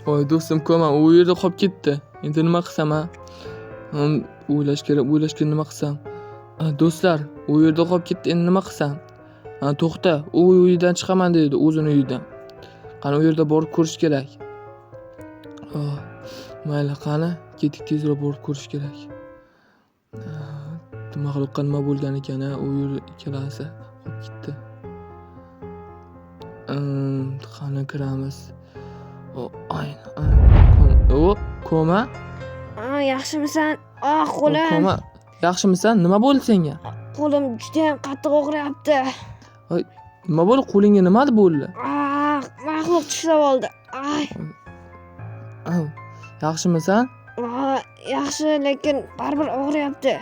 Voy do'stim ko'ma, u yerda qolib ketdi. Endi nima qilsam ha? O'ylashga nima qilsam? Do'stlar, u yerda qolib ketdi, endi nima qilsam? To'xta, u uydan chiqaman dedi, o'zini uyidan. Qani u yerda borib ko'rish kerak. Mayli, qani, ketik tezroq borib ko'rish kerak. Maxluqqa nima bo'lgan ekan, u yerda ikkalasi qolib ketdi. Qani kiramiz. Koma? Yaxshimisan? Qo'lim. Koma. Yaxshimisan? Nima bo'ldi senga? Qo'lim juda ham qattiq og'riyapti. Nima bo'ldi? Qo'lingga nima bo'ldi? Maxluq tishlab oldi. Yaxshimisan? Yaxshi, lekin baribir og'riyapti.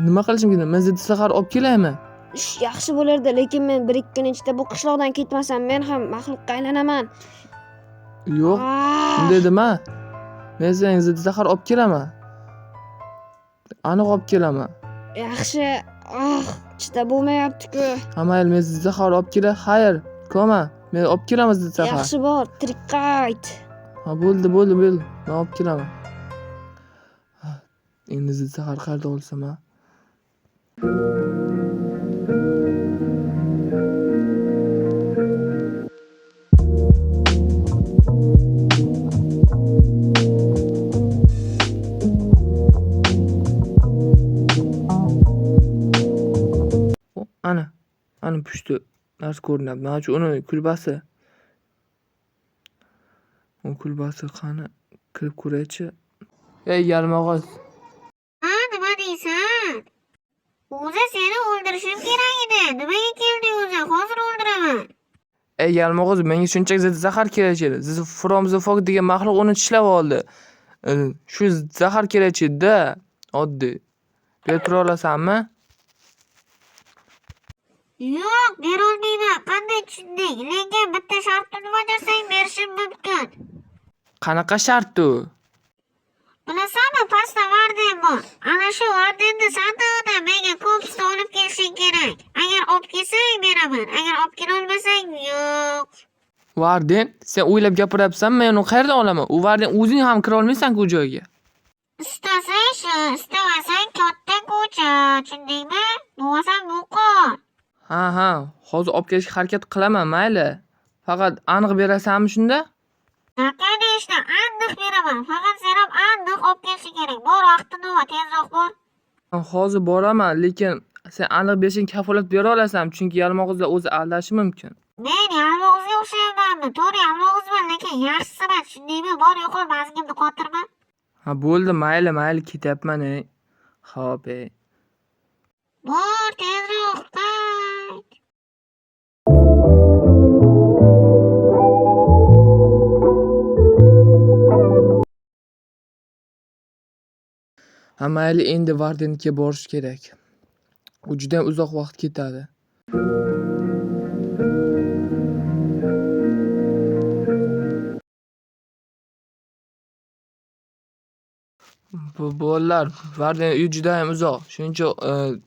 Nima qilishim kerak? Men ziddi sahar olib kelaymi? Yaxshi bo'lardi, lekin men 1-2 kun ichida bu qishloqdan ketmasam, men ham maxluqqa aylanaman. Yo'q, dedim-a. Men senga ziddi sahar olib kelaman. Aniq olib kelaman. Yaxshi. Chidab bo'lmayapti-ku. Mayli, men ziddi sahar olib kelay. Xayr, koma. Men olib kelaman ziddi sahar. Yaxshi bor, tirik qayt. Bo'ldi. Men olib kelaman. Endi ziddi sahar qayerda olsam-a? Ana pushti narsa ko'rinyapti. Mana shu uni kulbasi. U kulbasi qani kirib ko'raychi. Ey yalmog'iz. Nima deysan? O'zi seni o'ldirishim kerak edi. Nimaga kelding o'zi? Hozir o'ldiraman. Ey yalmog'iz, menga shunchaki ziddi zahar kerak edi. Fromzofog degan maxluq uni tishlab oldi. Shu zahar kerak edi-da. Oddiy. Berib tura olasanmi? Yo'q, berolmayman. Qanday tushunding? Lekin bitta shartni bajarsang berishim mumkin. Qanaqa shart u? Bilasanmi, pastda varden bor. Ana shu vardenni sandig'idan menga kompusni olib kelishing kerak. Agar olib kelsang beraman. Agar olib kela olmasang yo'q. Varden? Sen o'ylab gapiryapsanmi? Men uni qayerdan olaman? U varden o'zing ham kira olmaysan-ku u joyga. Istasang shu, istamasang katta ko'cha, tushundingmi? Bo'lmasa bo'qon. Ha, hozir olib kelishga harakat qilaman, mayli. Faqat aniq berasanmi shunda? Конечно, aniq beraman. Faqat sen ham aniq olib kelishing kerak. Bor, vaqtini va tezroq bor. Hozir boraman, lekin sen aniq berishing kafolat bera olasan, chunki yalmog'izlar o'zi aldashi mumkin. Men yalmog'izga o'xshaymanmi? To'g'ri, yalmog'izman, lekin yaxshisiman, tushundingmi? Bor, yo'qol mazgimni qotirma. Bo'ldi, mayli, ketyapman. Xo'p. Bor, tezroq qayt. Mayli, endi Vardenga borish kerak. U juda uzoq vaqt ketadi. Bolalar, Varden uyi juda ham uzoq. Shuning uchun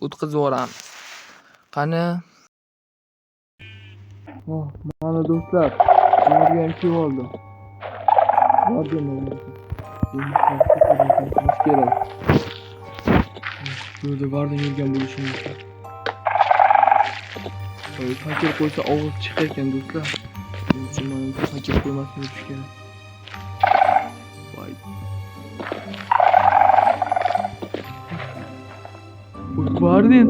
o'tkazib yuboramiz. Qani? Mana do'stlar, Varden kelib oldim. Varden kerak. Burada Varden yurgan bo'lishi mumkin. Fakir qo'ysa og'iz chiqar ekan do'stlar. Shuning uchun men fakir qo'ymaslik kerak. Voy. Varden.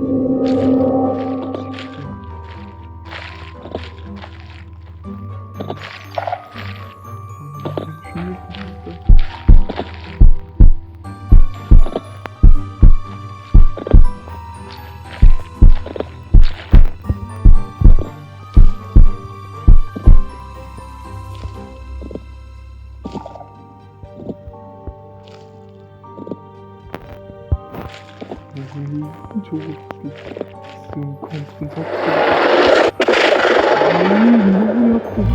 Çok kompusunu sattık. Ne yaptık?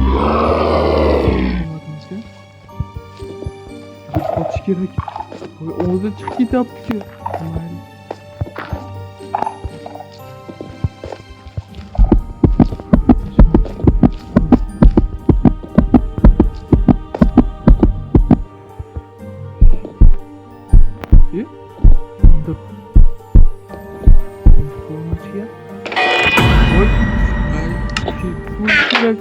Kaç kere orada çıkıp yaptık. kerak.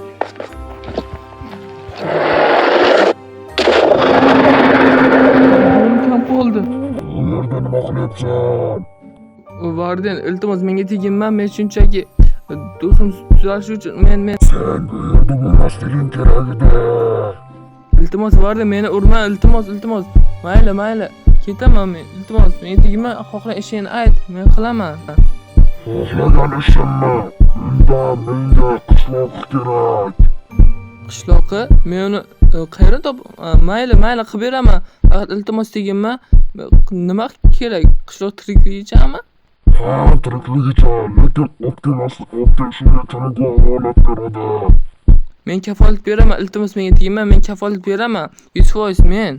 Kam bo'ldi. Bu yerda nima qilyapsan? Varden, iltimos menga teginma, men shunchaki do'stim tuzalishi uchun men Sen bu yerda bo'lmasliging kerak edi. iltimos Varden, meni urma, iltimos. Mayli, ketaman men. Iltimos, menga teginma, xohla ishingni ayt, men qilaman. Xohlagan ishimmi? Unda menga qishloq kerak. Qishloqi, men uni qayerdan top? Mayli, qilib beraman. Faqat iltimos teginma. Nima kerak? Qishloq tirikligichami? Ha, tirikligicha, lekin optim shunga taniga omonat beradi. Men kafolat beraman, iltimos menga teginma, men kafolat beraman. 100% men.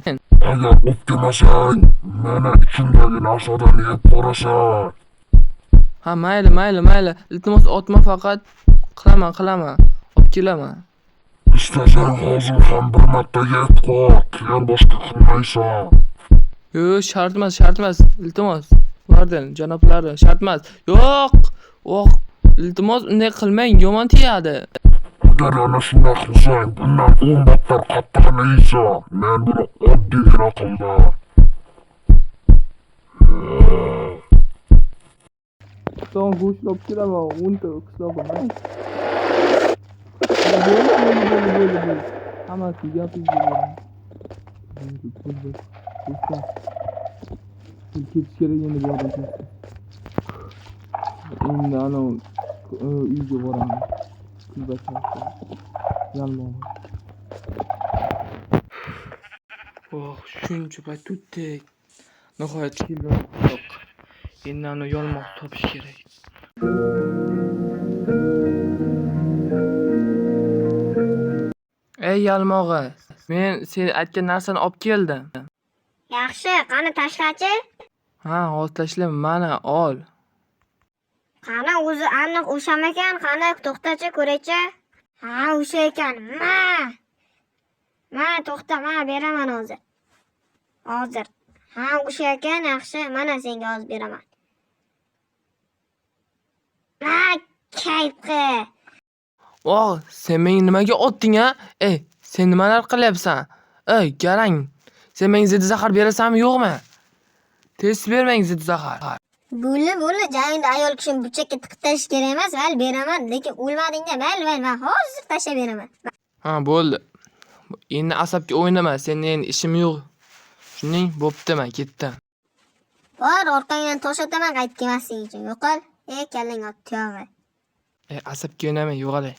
Agar optimasang, meni ichimdagi narsadan yeb ko'rasan. Ha, mayli. Iltimos otma faqat. Qilaman. Olib kelaman. Istasang hozir ham bir marta yeb ko'r, keyin boshqa qilmaysan. Yo'q, shart emas. Iltimos. Varden, janoblari, shart emas. Yo'q. Iltimos, unday qilmang, yomon tegadi. Agar ana shunday qilsang, bundan 10 battar qattiqini yeysan. Men buni oddiygina qildim. So'ng go'sht olib kelaman, 10 ta qishlog'im. Bo'ldi. Hammasi gapingiz. Ketish kerak endi bu yerdan. Endi ana uyga boraman. Yalmog'. Shuncha payt tutdik. Nihoyat keldim. Endi ana yalmoq topish kerak. Ey yalmog'i, men sen aytgan narsani olib keldim. Yaxshi, qani tashlachi? Ha, hozir tashlayman, mana ol. Qani o'zi aniq o'shamakan, qani to'xtachi ko'raychi. Ha, o'sha ekan. To'xta, beraman hozir. Ha, o'sha ekan, yaxshi. Mana senga hozir beraman. Kaytqi. Sen menga nimaga otding a? Sen nimalar qilyapsan? Garang. Sen menga zid zahar berasanmi, yo'qmi? Tez bermang zid zahar. Bo'ldi, jangda ayol kishini buchakka tiqib tashlash kerak emas, mayli beraman, lekin o'lmadingda mayli, men hozir tashlab beraman. Ha, bo'ldi. Endi asabga o'ynama, sening endi ishim yo'q. Shuning bo'pti, men ketdim. Bor, orqangdan tosh otaman qaytib kelmaslik uchun. Yo'qol. Kallang ot tuyog'i. Asabga o'ynamang, yo'qolay.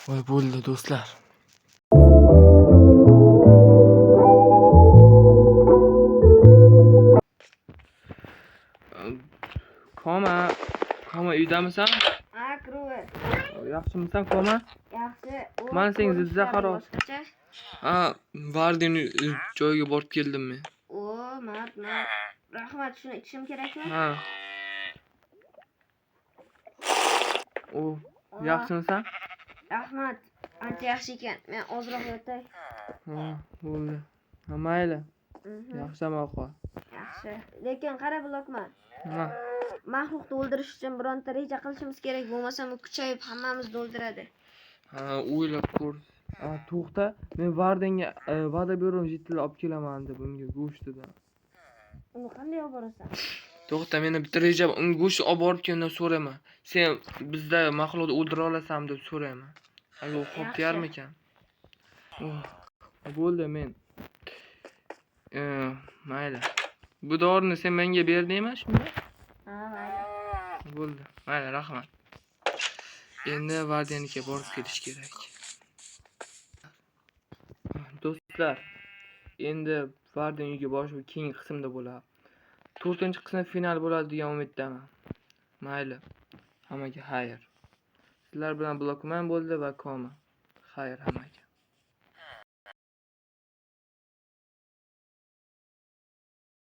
Voy, bo'ldi do'stlar. Koma uydamisan? Ha, kirib. Yaxshimisan, Koma? Yaxshi. Mana senga zid zahar ol. Ha, Varden joyiga borib keldim men. Mard. Rahmat, shuni ichishim kerakmi? Ha. Yaxshimisan? Rahmat. Ancha yaxshi ekan. Men ozroq yotay. Ha, bo'ldi. Ha, mayli. Yaxshi ahvol. Yaxshi. Lekin qara blokman. Ha. Maxluqni o'ldirish uchun bironta reja qilishimiz kerak, bo'lmasam u kuchayib hammamizni o'ldiradi. Ha, o'ylab ko'r. To'xta, men Vardenga va'da beraman, jetlab olib kelaman deb unga go'shtidan. Uni qanday olib borasan? To'xta, meni bitta reja bor. Unga go'sht olib borib kelgandan so'rayman. Sen bizda maxluqni o'ldira olasanmi deb so'rayman. Agar u xo'p deyarmikan? Bo'ldi, men. Mayli. Bu dorini sen menga berdingmi shunda? Ha, mayli. Bo'ldi. Mayli, rahmat. Endi Vardeniga borib kelish kerak. Do'stlar, endi Varden uyiga borish keyingi qismda bo'ladi. 4-qism final bo'ladi degan umiddaman. Mayli. Hammaga xayr. Sizlar bilan Blokman bo'ldi va Koma. Xayr hammaga.